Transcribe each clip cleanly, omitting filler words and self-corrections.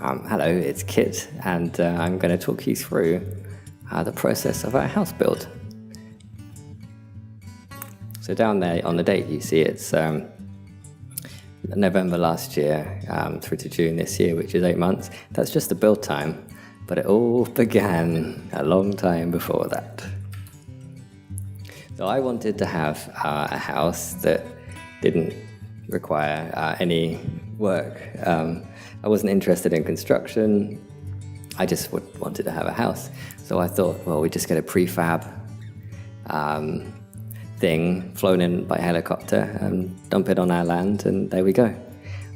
Hello, it's Kit, and I'm going to talk you through the process of our house build. So down there on the date you see it's November last year through to June this year, which is 8 months. That's just the build time, but it all began a long time before that. So I wanted to have a house that didn't require any work. I wasn't interested in construction. I just wanted to have a house. So I thought, well, we just get a prefab thing flown in by helicopter and dump it on our land, and there we go.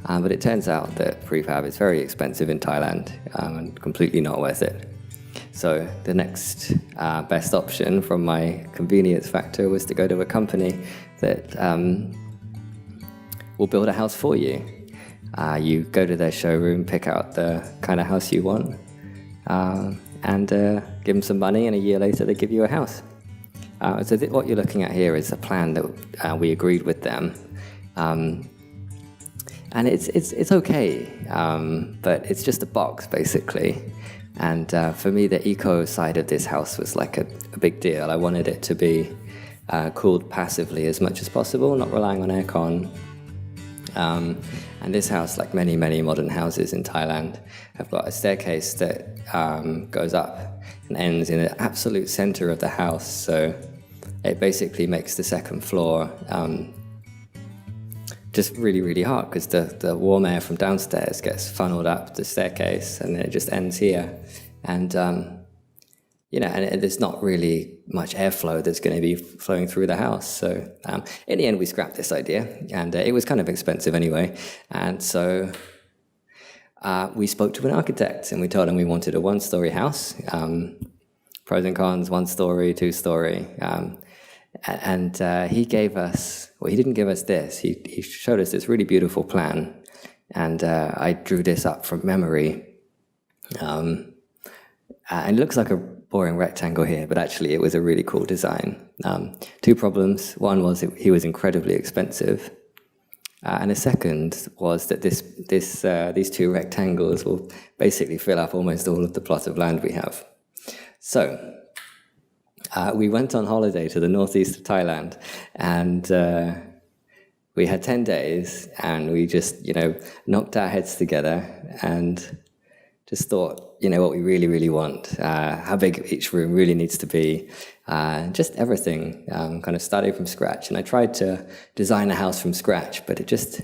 But it turns out that prefab is very expensive in Thailand and completely not worth it. So the next best option from my convenience factor was to go to a company that will build a house for you. You go to their showroom, pick out the kind of house you want, and give them some money, and a year later they give you a house. So what you're looking at here is a plan that we agreed with them. And it's okay, but it's just a box, basically. And for me, the eco side of this house was like a big deal. I wanted it to be cooled passively as much as possible, not relying on aircon. And this house, like many, many modern houses in Thailand, have got a staircase that goes up and ends in the absolute center of the house. So it basically makes the second floor just really, really hot, because the warm air from downstairs gets funneled up the staircase, and then it just ends here. And and there's not really much airflow that's going to be flowing through the house. So in the end, we scrapped this idea, and it was kind of expensive anyway. And so we spoke to an architect, and we told him we wanted a one-story house. Pros and cons: 1 story, 2 story. And he gave us, well, he didn't give us this. He showed us this really beautiful plan, and I drew this up from memory. And it looks like a boring rectangle here, but actually it was a really cool design. 2 problems. One was he was incredibly expensive, and the second was that these 2 rectangles will basically fill up almost all of the plot of land we have. So we went on holiday to the northeast of Thailand, and we had 10 days, and we just, knocked our heads together and just thought, what we really, really want, how big each room really needs to be, just everything, kind of starting from scratch. And I tried to design a house from scratch, but it just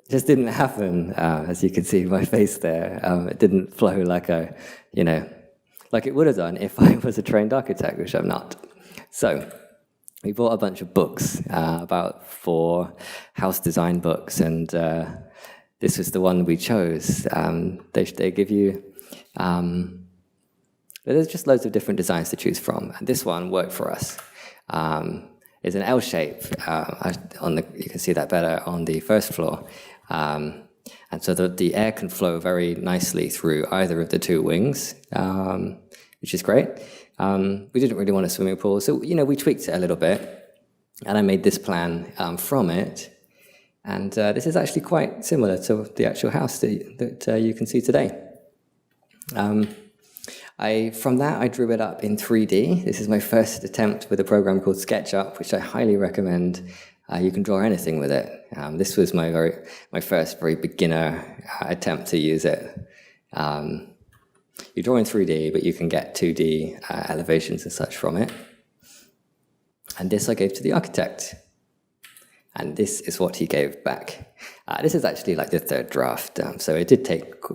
didn't happen. As you can see my face there, it didn't flow like like it would have done if I was a trained architect, which I'm not. So we bought a bunch of books, about 4 house design books, and this was the one we chose. They give you, there's just loads of different designs to choose from, and this one worked for us. It's an L shape. You can see that better on the first floor. And so the air can flow very nicely through either of the 2 wings, which is great. We didn't really want a swimming pool, so we tweaked it a little bit, and I made this plan from it. And this is actually quite similar to the actual house that you can see today. From that, I drew it up in 3D. This is my first attempt with a program called SketchUp, which I highly recommend. You can draw anything with it. This was my first very beginner attempt to use it. You draw in 3D, but you can get 2D elevations and such from it. And this I gave to the architect. And this is what he gave back. This is actually like the 3rd draft, so it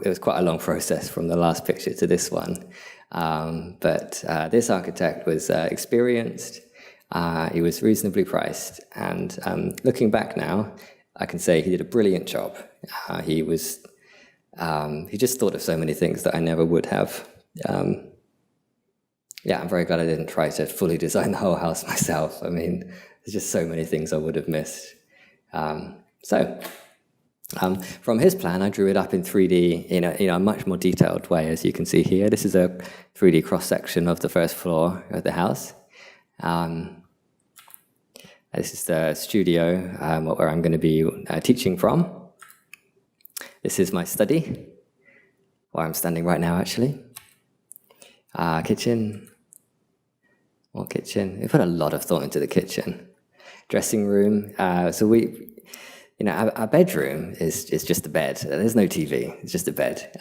was quite a long process from the last picture to this one. But this architect was experienced. He was reasonably priced, and looking back now, I can say he did a brilliant job. He just thought of so many things that I never would have. I'm very glad I didn't try to fully design the whole house myself. I mean, there's just so many things I would have missed. From his plan, I drew it up in 3D in a much more detailed way, as you can see here. This is a 3D cross-section of the first floor of the house. This is the studio where I'm going to be teaching from. This is my study. where I'm standing right now, actually. Kitchen. More kitchen. We put a lot of thought into the kitchen. Dressing room. So our bedroom is just a bed. There's no TV. It's just a bed.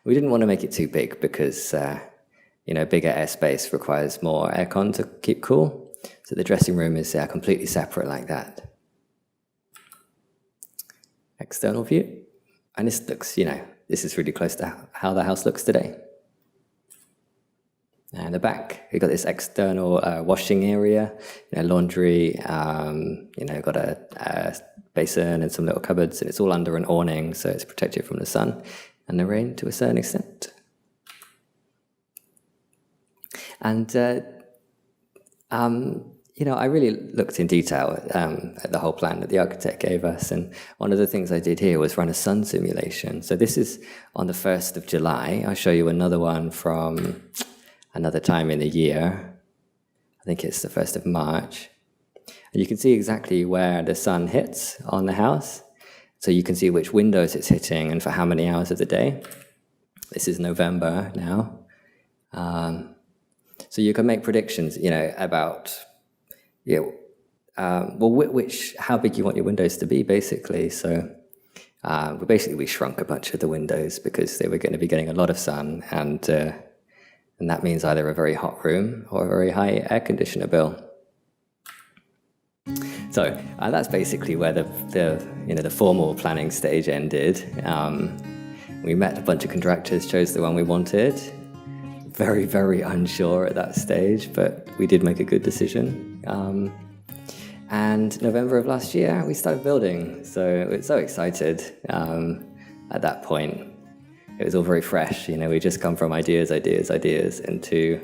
We didn't want to make it too big because, bigger airspace requires more aircon to keep cool. So the dressing room is completely separate like that. External view. And this looks, this is really close to how the house looks today. And the back, we've got this external washing area, laundry, got a basin and some little cupboards, and it's all under an awning, so it's protected from the sun and the rain to a certain extent. And, I really looked in detail at the whole plan that the architect gave us, and one of the things I did here was run a sun simulation. So this is on the 1st of July. I'll show you another one from another time in the year. I think it's the 1st of March. And you can see exactly where the sun hits on the house. So you can see which windows it's hitting and for how many hours of the day. This is November now. So you can make predictions, about, how big you want your windows to be, basically. So we shrunk a bunch of the windows because they were going to be getting a lot of sun, and that means either a very hot room or a very high air conditioner bill. So that's basically where the formal planning stage ended. We met a bunch of contractors, chose the one we wanted. Very, very unsure at that stage, but we did make a good decision. And November of last year, we started building. So we're so excited at that point. It was all very fresh. We just come from ideas into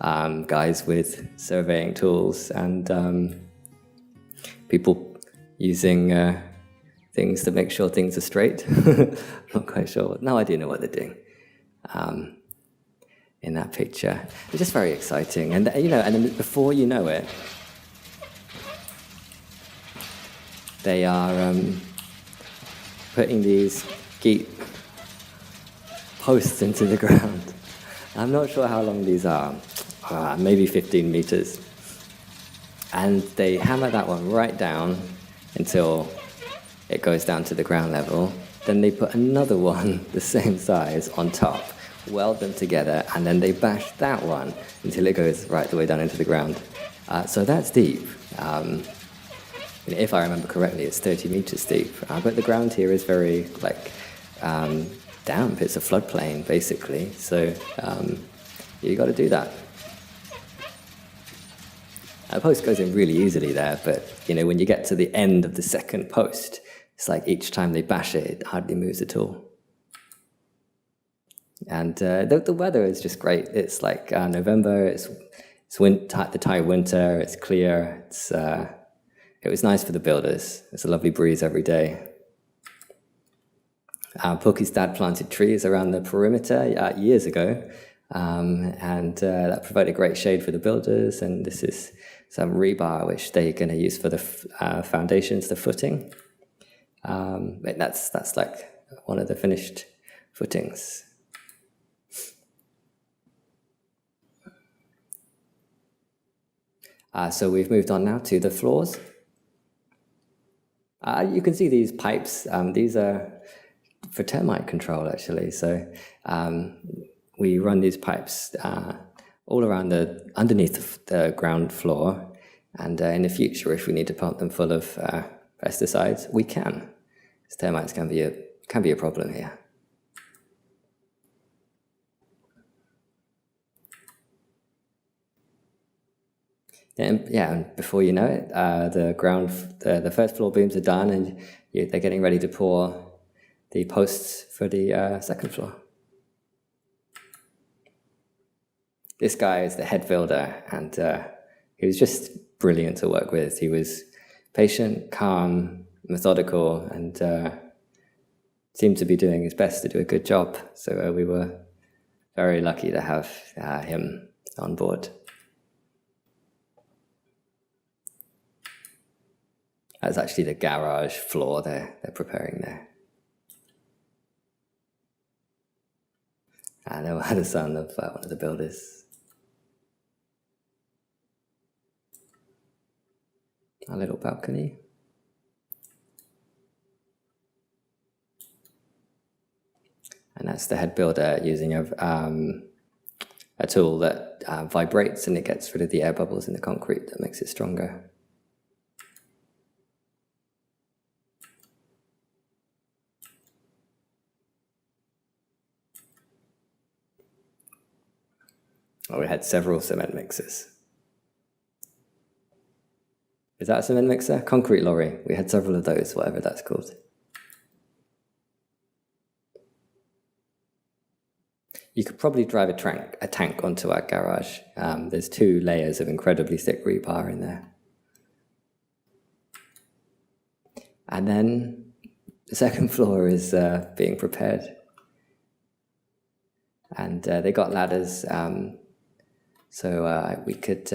guys with surveying tools and people using things to make sure things are straight. Not quite sure. No idea what they're doing in that picture. It's just very exciting. And, and then before you know it, they are putting these geet posts into the ground. I'm not sure how long these are, maybe 15 meters. And they hammer that one right down until it goes down to the ground level. Then they put another one the same size on top, weld them together, and then they bash that one until it goes right the way down into the ground. So that's deep. If I remember correctly, it's 30 meters deep. But the ground here is very, damp. It's a floodplain, basically. So you got to do that. A post goes in really easily there, but when you get to the end of the second post, it's like each time they bash it, it hardly moves at all. And the weather is just great. It's like November. It's the Thai winter. It's clear. It was nice for the builders. It's a lovely breeze every day. Pooky's dad planted trees around the perimeter years ago, and that provided great shade for the builders. And this is some rebar which they're going to use for the foundations, the footing. That's like one of the finished footings. So we've moved on now to the floors. You can see these pipes. These are for termite control, actually. So we run these pipes all around underneath the ground floor. And in the future, if we need to pump them full of pesticides, we can. Because termites can be a problem here. And before you know it, the first floor beams are done, and they're getting ready to pour the posts for the second floor. This guy is the head builder, and he was just brilliant to work with. He was patient, calm, methodical, and seemed to be doing his best to do a good job. So we were very lucky to have him on board. That's actually the garage floor they're preparing there. I know the son of one of the builders. A little balcony. And that's the head builder using a tool that vibrates and it gets rid of the air bubbles in the concrete that makes it stronger. Oh, we had several cement mixers. Is that a cement mixer? Concrete lorry. We had several of those, whatever that's called. You could probably drive a tank onto our garage. There's 2 layers of incredibly thick rebar in there. And then the second floor is being prepared. And they got ladders, so we could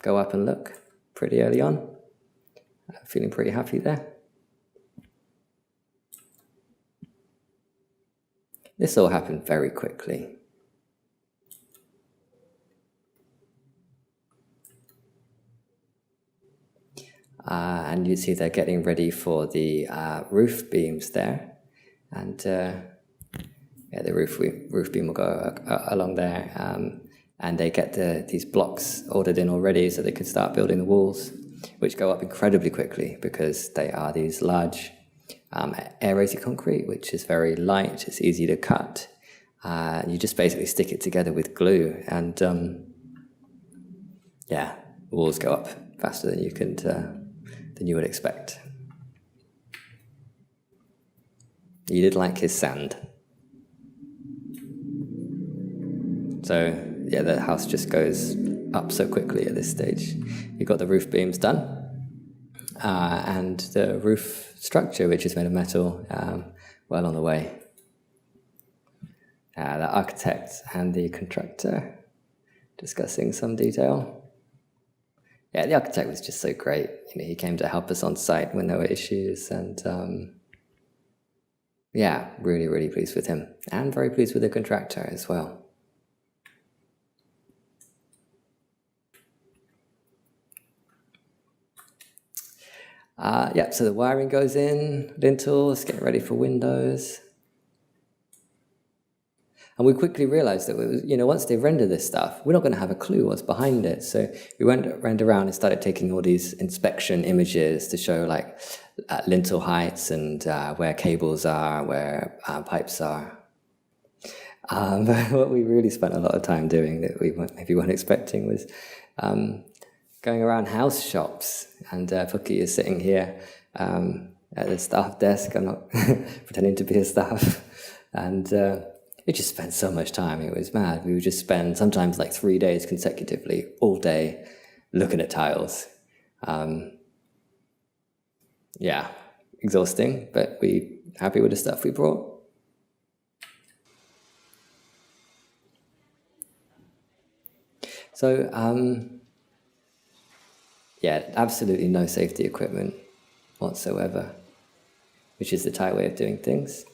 go up and look pretty early on. Feeling pretty happy there. This all happened very quickly. And you see they're getting ready for the roof beams there. And yeah, the roof beam will go along there. And they get these blocks ordered in already so they can start building the walls, which go up incredibly quickly because they are these large aerated concrete, which is very light, it's easy to cut. You just basically stick it together with glue, and yeah, walls go up faster than you would expect. You did like his sand. So yeah, the house just goes up so quickly at this stage. You've got the roof beams done, and the roof structure, which is made of metal, well on the way. The architect and the contractor discussing some detail. Yeah, the architect was just so great. You know, he came to help us on site when there were issues, and yeah, really, really pleased with him, and very pleased with the contractor as well. Yeah, so the wiring goes in, lintels, getting ready for windows. And we quickly realized that, once they render this stuff, we're not going to have a clue what's behind it. So we went around and started taking all these inspection images to show lintel heights and where cables are, where pipes are. But what we really spent a lot of time doing that we maybe weren't expecting was going around house shops. And Pooky is sitting here at the staff desk. I'm not pretending to be a staff. And we just spent so much time. It was mad. We would just spend sometimes 3 days consecutively, all day, looking at tiles. Yeah, exhausting, but we happy with the stuff we brought. So, yeah, absolutely no safety equipment whatsoever, which is the Thai way of doing things.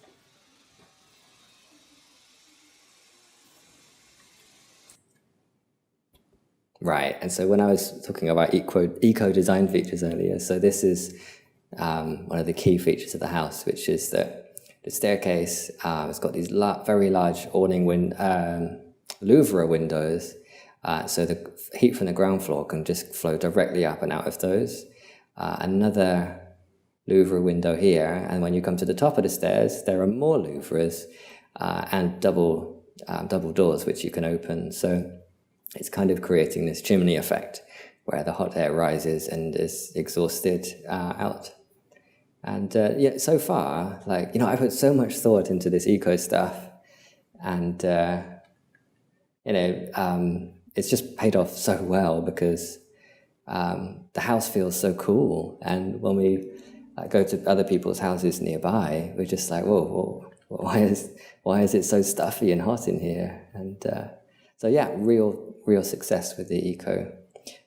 Right, and so when I was talking about eco-design features earlier, so this is one of the key features of the house, which is that the staircase has got these very large awning louvre windows, so the heat from the ground floor can just flow directly up and out of those. Another louvre window here, and when you come to the top of the stairs, there are more louvres and double doors which you can open. So it's kind of creating this chimney effect where the hot air rises and is exhausted out. And yeah, so far, I put so much thought into this eco stuff, and it's just paid off so well because the house feels so cool. And when we go to other people's houses nearby, we're just like, whoa, why is it so stuffy and hot in here? And so yeah, real success with the eco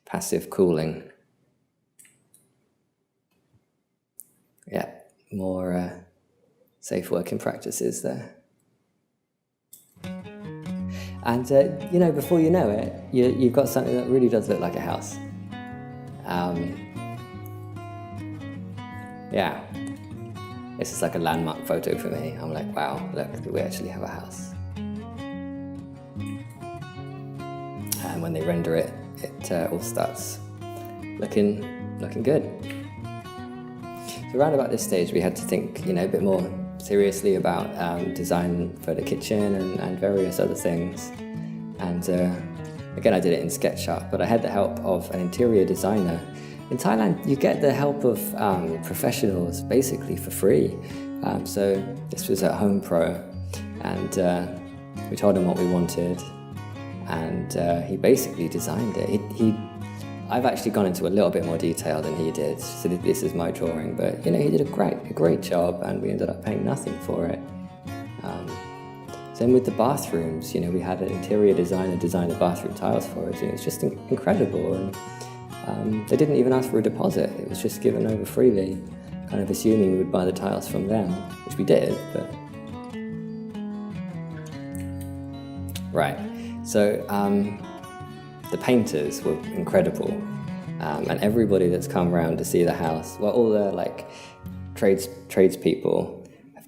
passive cooling. Yeah, more safe working practices there. And, you know, before you know it, you've got something that really does look like a house. Yeah, this is like a landmark photo for me. I'm like, wow, look, we actually have a house. And when they render it, it all starts looking good. So around about this stage, we had to think, you know, a bit more seriously about design for the kitchen and various other things. And again, I did it in SketchUp, but I had the help of an interior designer. In Thailand, you get the help of professionals basically for free. So this was at Home Pro, and we told him what we wanted, and he basically designed it. I've actually gone into a little bit more detail than he did, so this is my drawing, but you know, he did a great job, and we ended up paying nothing for it. Same with the bathrooms, you know, we had an interior designer design the bathroom tiles for us, and it was just incredible. And they didn't even ask for a deposit, it was just given over freely, kind of assuming we would buy the tiles from them, which we did, but... Right, so the painters were incredible, and everybody that's come around to see the house, well, all the like tradespeople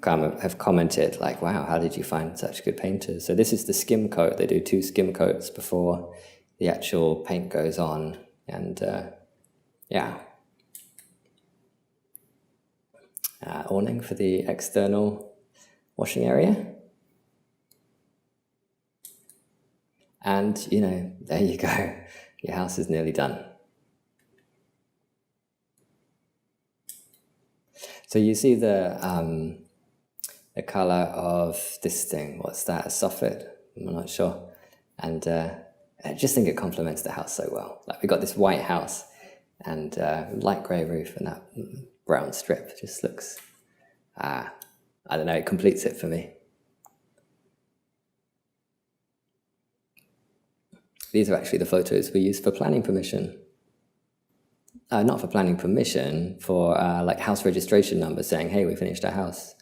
have commented like, wow, how did you find such good painters? So this is the skim coat. They do 2 skim coats before the actual paint goes on, and yeah. Awning for the external washing area. And, you know, there you go. Your house is nearly done. So you see the colour of this thing. What's that? A soffit? I'm not sure. And I just think it complements the house so well. Like, we got this white house and light grey roof, and that brown strip just looks, I don't know, it completes it for me. These are actually the photos we used for planning permission. Not for planning permission, for like house registration number saying, hey, we finished our house.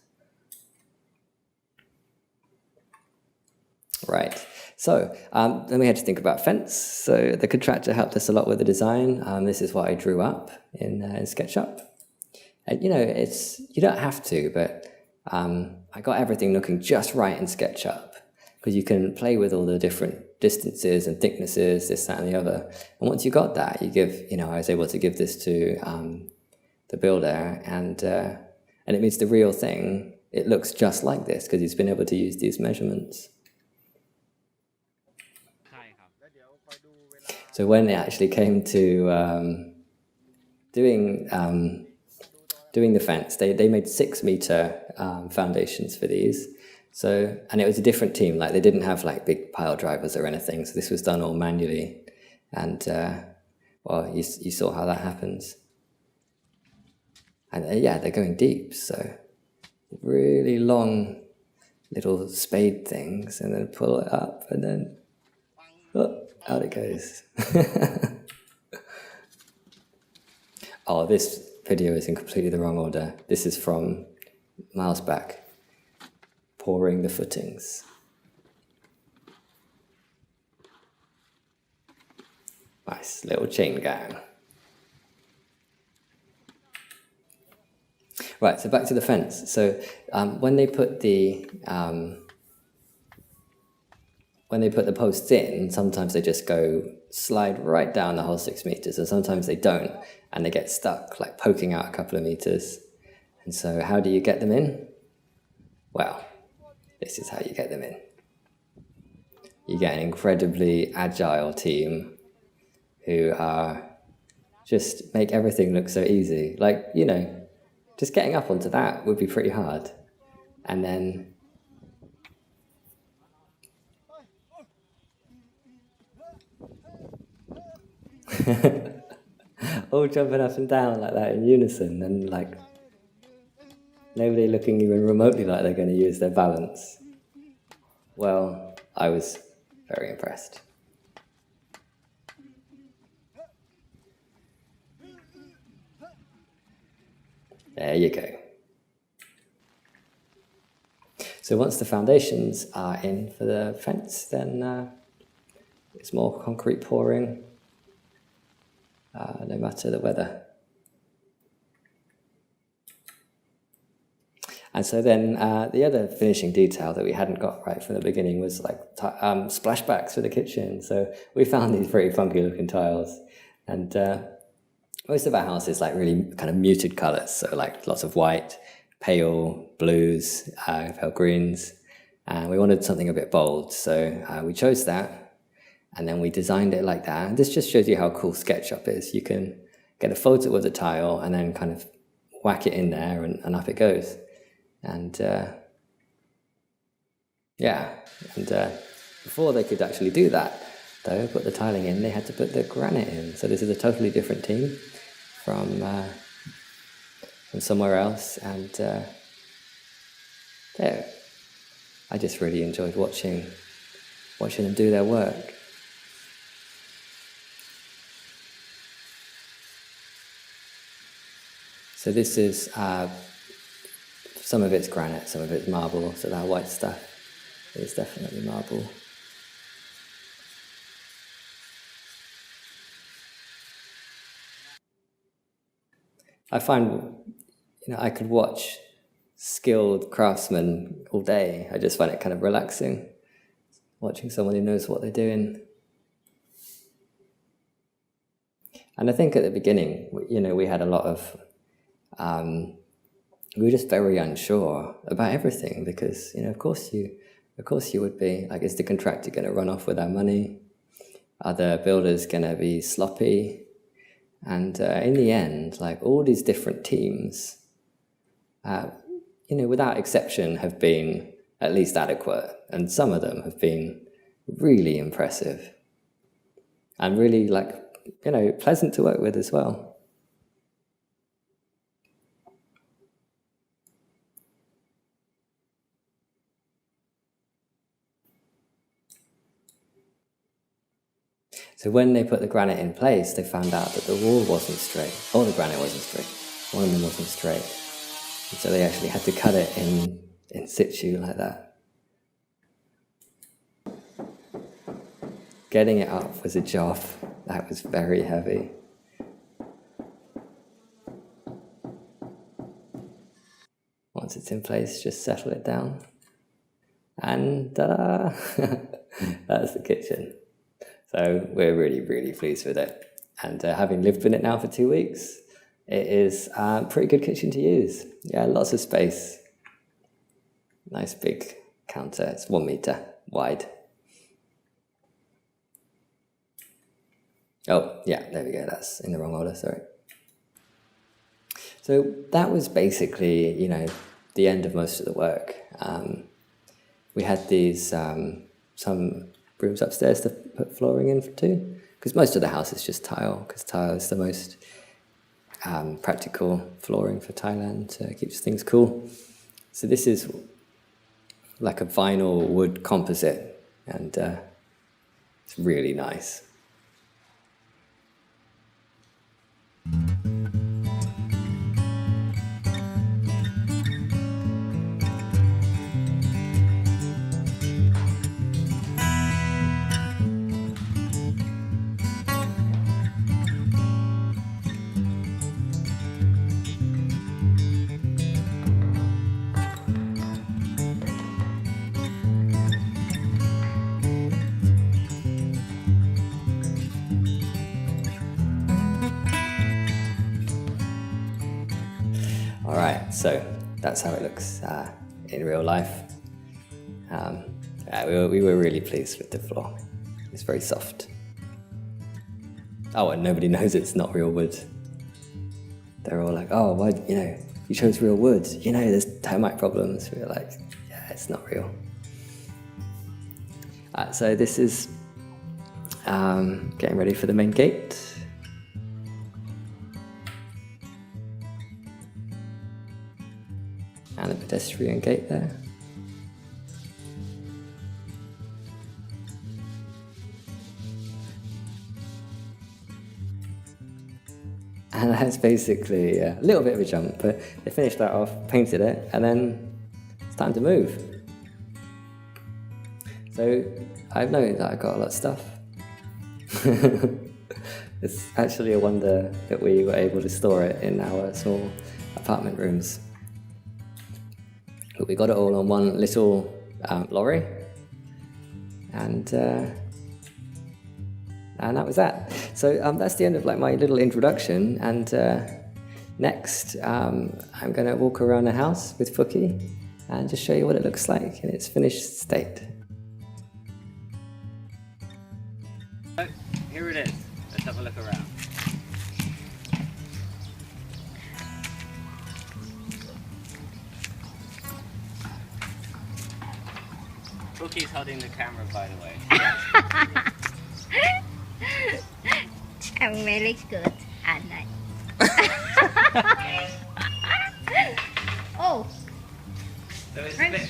Right, so then we had to think about fence. So the contractor helped us a lot with the design. This is what I drew up in SketchUp. And you know, you don't have to, but I got everything looking just right in SketchUp, because you can play with all the different distances and thicknesses, this, that, and the other. And once you got that, you give, you know, I was able to give this to the builder, and it means the real thing, it looks just like this, because he's been able to use these measurements. So when it actually came to doing the fence, they made 6-meter foundations for these. So, and it was a different team, like they didn't have like big pile drivers or anything, so this was done all manually. And well, you saw how that happens. And yeah, they're going deep, so really long little spade things, and then pull it up, and then oh, out it goes. Oh, this video is in completely the wrong order. This is from miles back. Pouring the footings. Nice little chain gang. Right, so back to the fence. So when they put the posts in, sometimes they just slide right down the whole 6 meters, and sometimes they don't, and they get stuck, like poking out a couple of meters. And so how do you get them in? Well, this is how you get them in. You get an incredibly agile team who just make everything look so easy. Like, you know, just getting up onto that would be pretty hard. And then all jumping up and down like that in unison, and like nobody looking even remotely like they're going to use their balance. Well, I was very impressed. There you go. So once the foundations are in for the fence, then it's more concrete pouring, no matter the weather. And so then the other finishing detail that we hadn't got right from the beginning was like splashbacks for the kitchen. So we found these pretty funky looking tiles, and most of our house is like really kind of muted colors. So like lots of white, pale blues, pale greens, and we wanted something a bit bold. So we chose that, and then we designed it like that. And this just shows you how cool SketchUp is. You can get a photo of the tile and then kind of whack it in there, and up it goes. And before they could actually do that, though, put the tiling in, they had to put the granite in. So this is a totally different team from somewhere else, and I just really enjoyed watching them do their work. So this is some of it's granite, some of it's marble, so that white stuff is definitely marble. I find, I could watch skilled craftsmen all day. I just find it kind of relaxing, watching someone who knows what they're doing. And I think at the beginning, we had a lot of, we were just very unsure about everything because, of course you would be. Like, is the contractor going to run off with our money? Are the builders going to be sloppy? And in the end, like all these different teams, without exception, have been at least adequate. And some of them have been really impressive and really pleasant to work with as well. So when they put the granite in place, they found out that the wall wasn't straight. Or the granite wasn't straight. One of them wasn't straight. And so they actually had to cut it in situ like that. Getting it up was a job. That was very heavy. Once it's in place, just settle it down. And ta-da! That's the kitchen. So we're really, really pleased with it. And having lived in it now for 2 weeks, it is a pretty good kitchen to use. Yeah, lots of space. Nice big counter. It's 1 meter wide. Oh, yeah, there we go. That's in the wrong order, sorry. So that was basically, the end of most of the work. We had these, some rooms upstairs to put flooring in too, because most of the house is just tile, because tile is the most practical flooring for Thailand. It keeps things cool. So this is like a vinyl wood composite, and it's really nice. All right, so that's how it looks in real life. We were really pleased with the floor. It's very soft. Oh, and nobody knows it's not real wood. They're all like, oh, why, you chose real wood. There's termite problems. We were like, yeah, it's not real. So this is getting ready for the main gate. And a pedestrian gate there. And that's basically a little bit of a jump, but they finished that off, painted it, and then it's time to move. So I've known that I got a lot of stuff. It's actually a wonder that we were able to store it in our small apartment rooms. But we got it all on one little lorry, and that was that. So that's the end of like my little introduction. And next, I'm going to walk around the house with Pooky and just show you what it looks like in its finished state. So, here it is. Let's have a look around. Pooky's holding the camera, by the way. I'm very good at night. Oh. So it's a bit,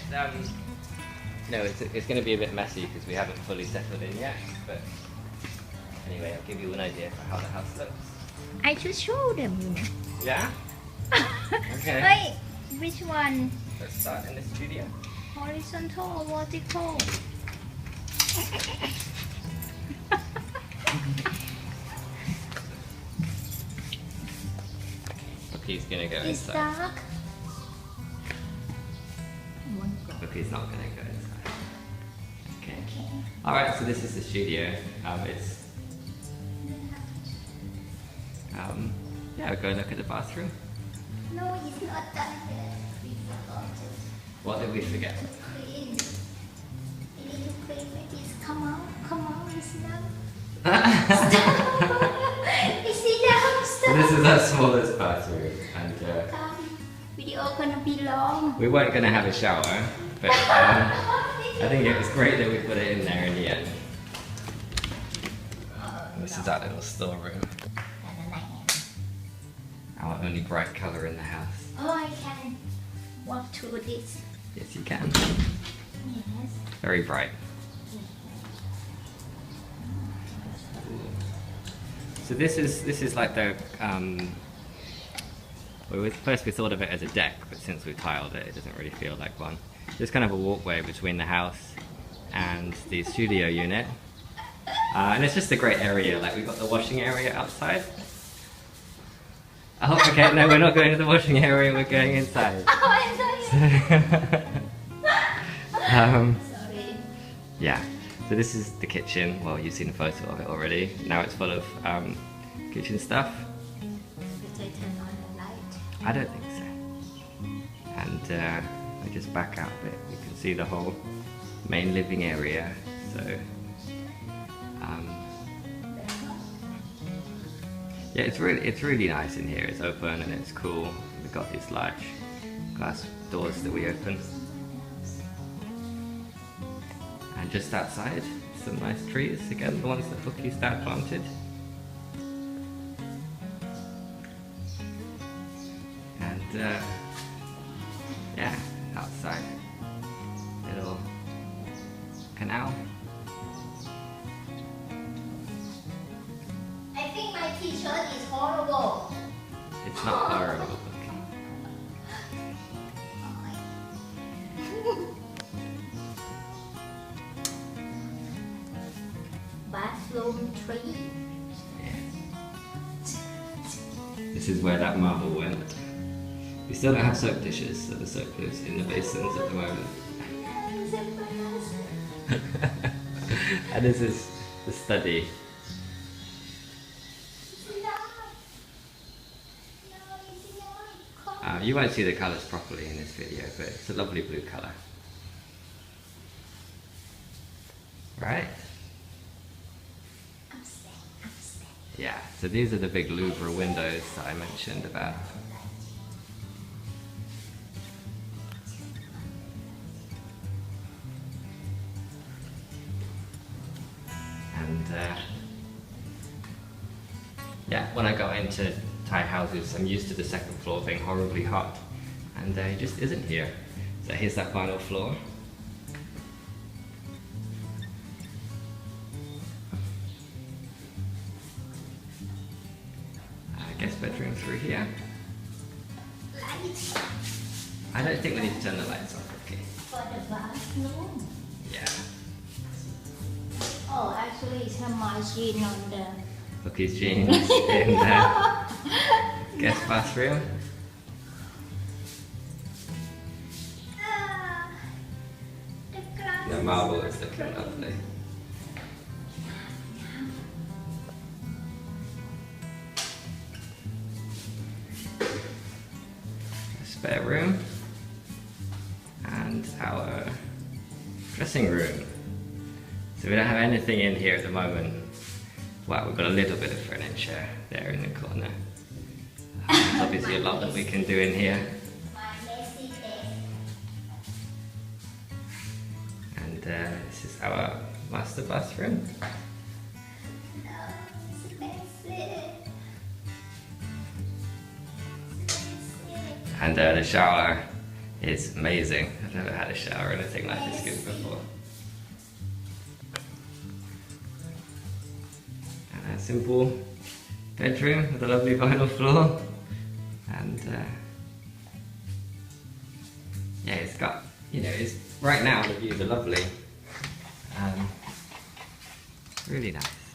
no, it's going to be a bit messy because we haven't fully settled in yet, but anyway, I'll give you an idea for how the house looks. I should show them, you know. Yeah? Okay. Wait, which one? Let's start in the studio. Horizontal or vertical? Pooky's going to go It's inside. dark. Pooky's not going to go inside. Okay. Alright, so this is the studio. Yeah, we'll go look at the bathroom. No, it's not done yet. We forgot to What did we forget? clean. We need to clean. Maybe it's come out, it's done. It's enough. So this is our smallest bathroom, and Video gonna be long. we weren't going to have a shower, but I think it was great that we put it in there in the end. This is our little storeroom. Our only bright colour in the house. Oh, I can walk through this. Yes, you can. Yes. Very bright. So this is like the first we thought of it as a deck, but since we tiled it, it doesn't really feel like one. There's kind of a walkway between the house and the studio unit, and it's just a great area. Like we've got the washing area outside. Oh, okay. No, we're not going to the washing area. We're going inside. Oh, I'm sorry. Sorry. Yeah. So this is the kitchen. Well, you've seen a photo of it already. Now it's full of kitchen stuff. Did I turn on the light? I don't think so. And I just back out a bit. You can see the whole main living area. So yeah, it's really nice in here. It's open and it's cool. We've got these large glass doors that we open. And just outside, some nice trees. Again, the ones that Pooky's dad planted. And yeah, outside, little canal. I think my t-shirt is horrible. It's not horrible, Pooky. Bathroom tree. Yeah. This is where that marble went. We still don't have soap dishes, so the soap is in the basins at the moment. And this is the study. You won't see the colours properly in this video, but it's a lovely blue colour. Right? Yeah, so these are the big Louvre windows that I mentioned about. And yeah, when I go into Thai houses, I'm used to the second floor being horribly hot, and it just isn't here. So here's that final floor. Guest bedroom through here. Lights I don't think we need to turn the lights on, okay? for the bathroom. Yeah. Oh, actually, it's my jean on the. Pooky's jeans in the guest bathroom. The glass. The marble is looking lovely. A spare room and our dressing room. So we don't have anything in here at the moment. Well, we've got a little bit of furniture there in the corner. There's obviously a lot that we can do in here. My messy desk. And this is our master bathroom. No, it's messy. And the shower is amazing. I've never had a shower or anything like this good before. And a simple bedroom with a lovely vinyl floor. And yeah, it's got, you know, it's right now the views are lovely. Really nice.